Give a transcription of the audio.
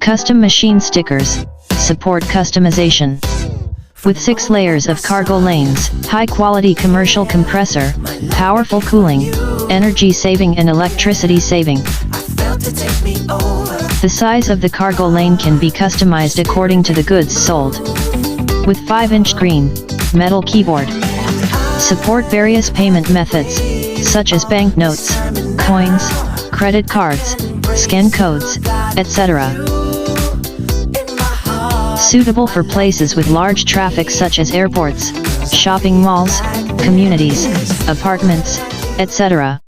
Custom machine stickers, support customization. With 6 layers of cargo lanes, high-quality commercial compressor, powerful cooling, energy saving and electricity saving. The size of the cargo lane can be customized according to the goods sold. With 5-inch screen, metal keyboard. Support various payment methods, such as banknotes, coins, credit cards, scan codes, etc. Suitable for places with large traffic such as airports, shopping malls, communities, apartments, etc.